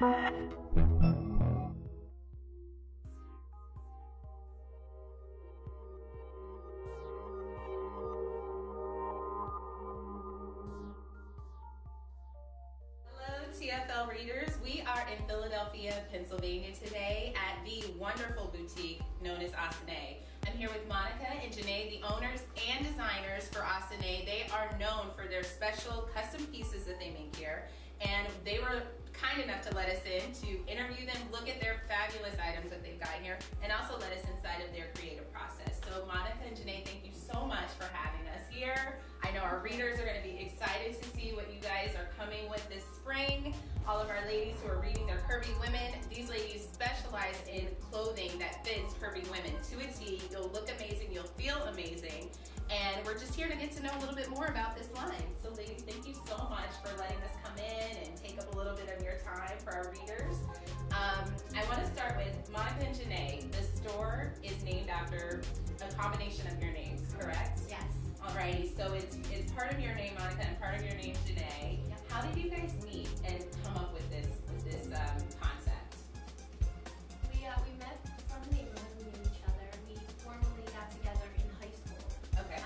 TFL readers, we are in Philadelphia, Pennsylvania today at the wonderful boutique known as Asane. I'm here with Monica and Janae, the owners and designers for Asane. They are known for their special custom pieces that they make here, and they were kind enough to let us in to interview them, look at their fabulous items that they've got here, and also let us inside of their creative process. So Monica and Janae, thank you so much for having us here. I know our readers are going to be excited to see what you guys are coming with this spring. All of our ladies who are reading their Curvy Women, these ladies specialize in clothing that fits curvy women to a T. You'll look amazing, you'll feel amazing, and we're just here to get to know a little bit more about this line. So ladies, thank you so much for letting us come in and take up a little bit of your time for our readers. I want to start with Monica and Janae. The store is named after a combination of your names, correct? Yes. Alrighty, so it's part of your name, Monica, and part of your name, Janae. Yep. How did you guys meet and come up with this concept? We met from the neighborhood. We knew each other. We formally got together in high school. Okay.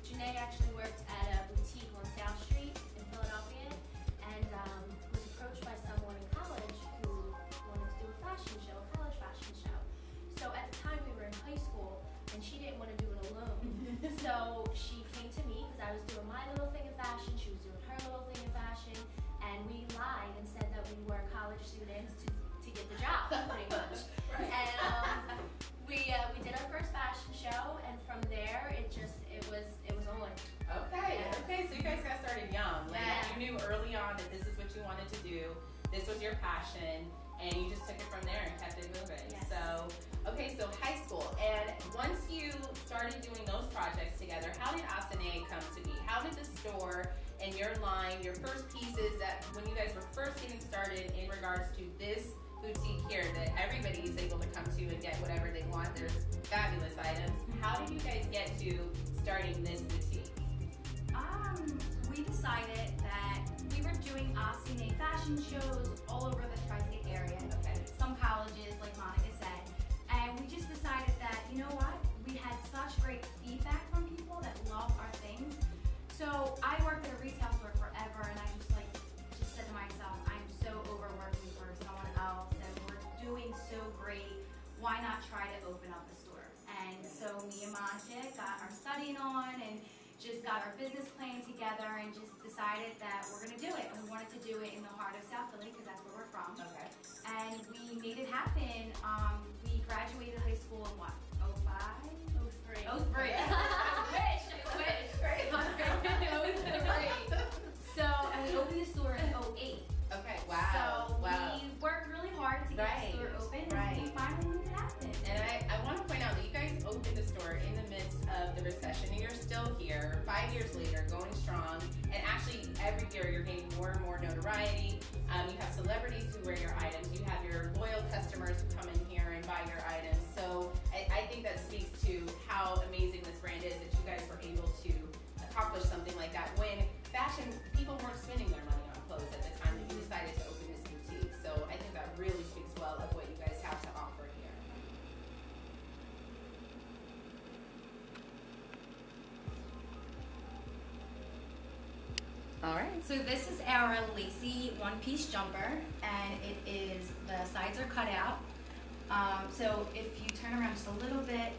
Janae actually worked at a boutique on South Street in Philadelphia, and was approached by someone in college who wanted to do a fashion show, a college fashion show. So at the time we were in high school, and she didn't want to do it alone. So she came to me because I was doing my little thing in fashion, she was doing her little thing in fashion, and we lied and said that we were college students to get the job, pretty much. Right. And we did our first fashion show, and from there it was on. Okay, so you guys got started young. Like, yeah. you knew early on that this is what you wanted to do, this was your passion, and you just took it from there and kept it moving. Yes. So, okay, so high school, and once you started doing those projects together, how did Asane come to be? How did the store and your line, your first pieces that when you guys were first getting started in regards to this boutique here that everybody is able to come to and get whatever they want, there's fabulous items. How did you guys get to starting this boutique? We decided that we were doing Asane fashion shows all over the tri-state area. Okay. Some colleges, like Monica said. And we just decided that, you know what? We had such great feedback from people that love our things. So I worked at a retail store forever, and I just said to myself, I'm so overworking for someone else, and we're doing so great. Why not try to open up a store? And so me and Monica got our studying on and just got our business plan together and just decided that we're going to do it. And we wanted to do it in the heart of South Philly because that's where we're from. Okay. And we made it happen. We graduated high school in what, 05? 03. 03. I wish. So, and we opened the store in 08. Okay, wow. So wow. we worked really hard to get the store open, and we finally made it happen. And I want to point out that you guys opened the store in the midst of the recession, and you're still here 5 years later, going strong. And actually, every year you're gaining more and more notoriety. You have celebrities who wear your items. You have your loyal customers who come in here and buy your items. So I think that speaks to how amazing this brand is that you guys were able to accomplish something like that when fashion, people weren't spending their money on clothes at the time that you decided to open this boutique. So I think that really speaks well of what you guys have to offer here. All right. So this is our lacy one-piece jumper, and it is, the sides are cut out. So if you turn around just a little bit,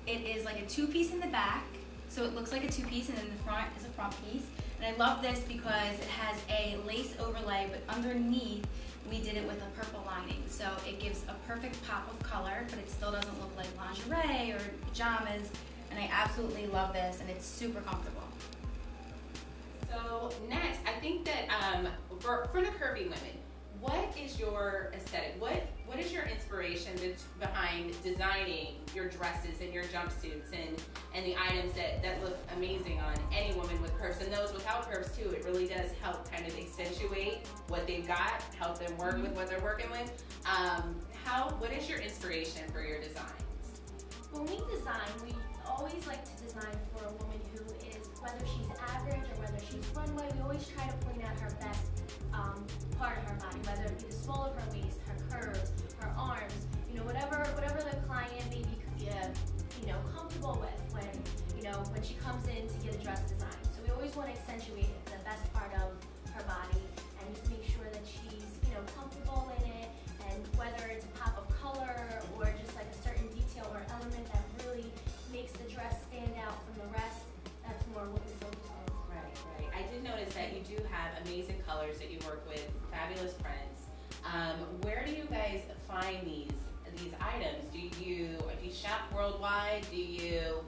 it is like a two-piece in the back. So it looks like a two-piece, and then the front is a front piece. And I love this because it has a lace overlay, but underneath we did it with a purple lining. So it gives a perfect pop of color, but it still doesn't look like lingerie or pajamas. And I absolutely love this, and it's super comfortable. So next, I think that for the curvy women, what is your aesthetic? What is your inspiration behind designing your dresses and your jumpsuits and the items that look amazing on any woman with curves, and those without curves too? It really does help kind of accentuate what they've got, help them work with what they're working with. What is your inspiration for your designs? When we design, we always like to design for a woman who is, whether she's average or whether she's runway, we always try to point out her best part of her body, whether it be the small of her waist, her curves, her arms, you know, whatever the client may be, you know, comfortable with when, you know, when she comes in to get a dress design. So we always want to accentuate the best part of her body and just make sure that she's, you know, comfortable in it, and whether it's a pop of color or just like a certain detail or element that really makes the dress stand out from the rest, that's more what we focus on. Right, right. I did notice that you do have amazing colors that you work with, fabulous prints. Where do you guys find these items? Do you shop worldwide? Do you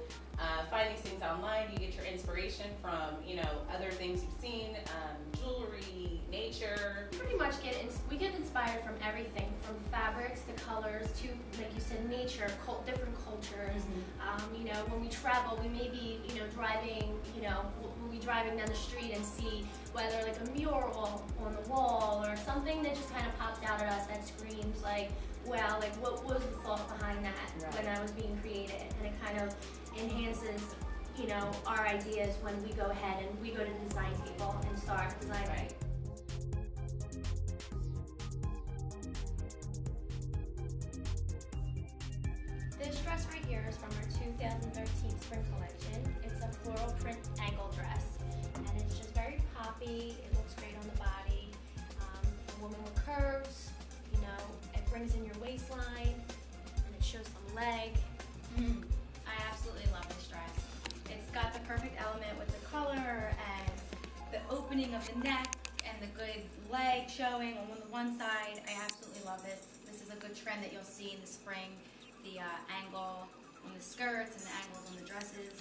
find these things online? Do you get your inspiration from, you know, other things you've seen, jewelry, nature? Pretty much we get inspired from everything, from fabrics to colors to, like you said, nature, different cultures. You know, when we travel, we may be, you know, driving, you know, we'll be driving down the street and see whether like a mural on the wall or something that just kind of pops out at us that screams like, wow, like what was the thought behind that when that was being created? And it kind of enhances, you know, our ideas when we go ahead and we go to the design table and start designing. Right. This dress right here is from our 2013 spring collection. It's a floral print ankle dress, and it's just very poppy. It looks great on the body. A woman with curves, you know, it brings in your waistline, and it shows some leg. I absolutely love this dress. It's got the perfect element with the color and the opening of the neck and the good leg showing on the one side. I absolutely love this. This is a good trend that you'll see in the spring. The angle on the skirts and the angles on the dresses.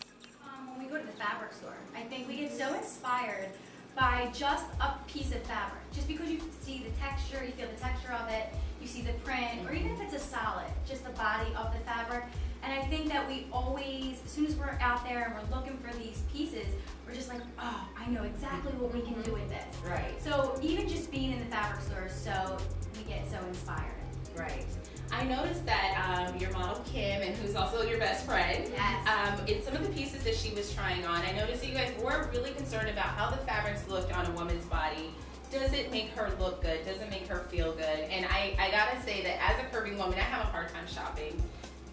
When we go to the fabric store, I think we get so inspired by just a piece of fabric. Just because you see the texture, you feel the texture of it, you see the print, or even if it's a solid, just the body of the fabric. And I think that we always, as soon as we're out there and we're looking for these pieces, we're just like, oh, I know exactly what we can do with this. Right. So even just being in the fabric store, so we get so inspired. Right. I noticed that your model Kim, and who's also your best friend, Yes. in some of the pieces that she was trying on, I noticed that you guys were really concerned about how the fabrics looked on a woman's body. Does it make her look good? Does it make her feel good? And I gotta say that as a curvy woman, I have a hard time shopping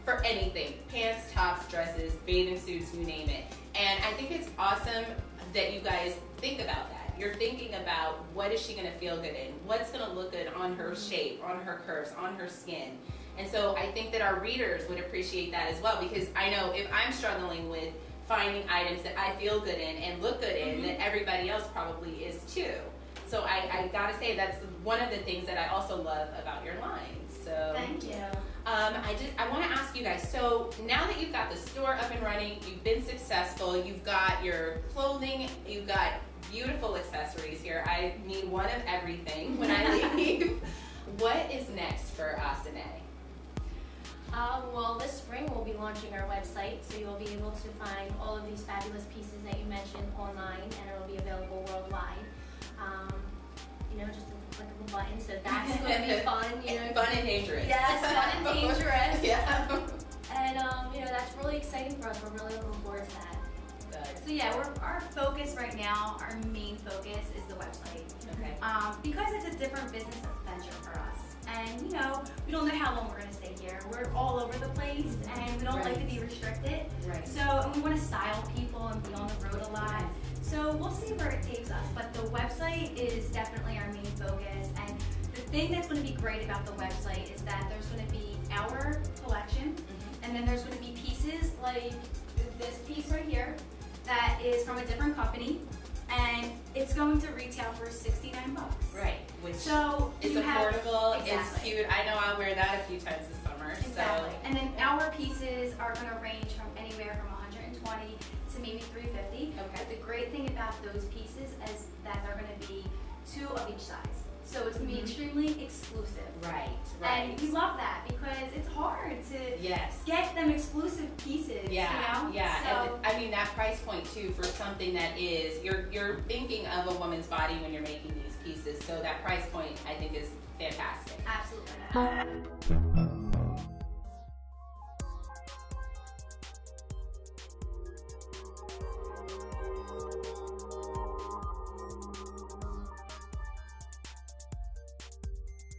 for anything. Pants, tops, dresses, bathing suits, you name it. And I think it's awesome that you guys think about that. You're thinking about what is she gonna feel good in? What's gonna look good on her shape, on her curves, on her skin? And so I think that our readers would appreciate that as well, because I know if I'm struggling with finding items that I feel good in and look good in, then everybody else probably is too. So I gotta say that's one of the things that I also love about your line. So Thank you. I want to ask you guys, so now that you've got the store up and running, you've been successful, you've got your clothing, you've got beautiful accessories here. I need one of everything when I leave. What is next for Asane? Well, this spring we'll be launching our website, so you'll be able to find all of these fabulous pieces that you mentioned online, and it'll be available worldwide. You know, just a click of a button, so that's going to be fun. You know, Fun and dangerous. yes, fun and dangerous. Yeah. And you know, that's really exciting for us. We're really looking forward to that. Good. So yeah, our focus right now, our main focus is the website. Okay. Because it's a different business venture for us. And you know, we don't know how long we're gonna stay here. We're all over the place and we don't like to be restricted. Right. So, and we wanna style people and be on the road a lot. So we'll see where it takes us. But the website is definitely our main focus. And the thing that's gonna be great about the website is that there's gonna be our collection, and then there's gonna be pieces like this piece right here that is from a different company, and it's going to retail for $69. Right. Which So it's you have- affordable, it's Exactly. cute. I know I'll wear that a few times this summer. Exactly. So And then our pieces are going to range from anywhere from 120 to maybe 350. Okay. But the great thing about those pieces is that they're going to be 2 of each size. So it's going to be extremely exclusive. right, And we love that because it's hard to yes. get them exclusive pieces. Yeah, You know? yeah. So, And I mean that price point too for something that is you're thinking of a woman's body when you're making these pieces. So that price point I think is fantastic. absolutely.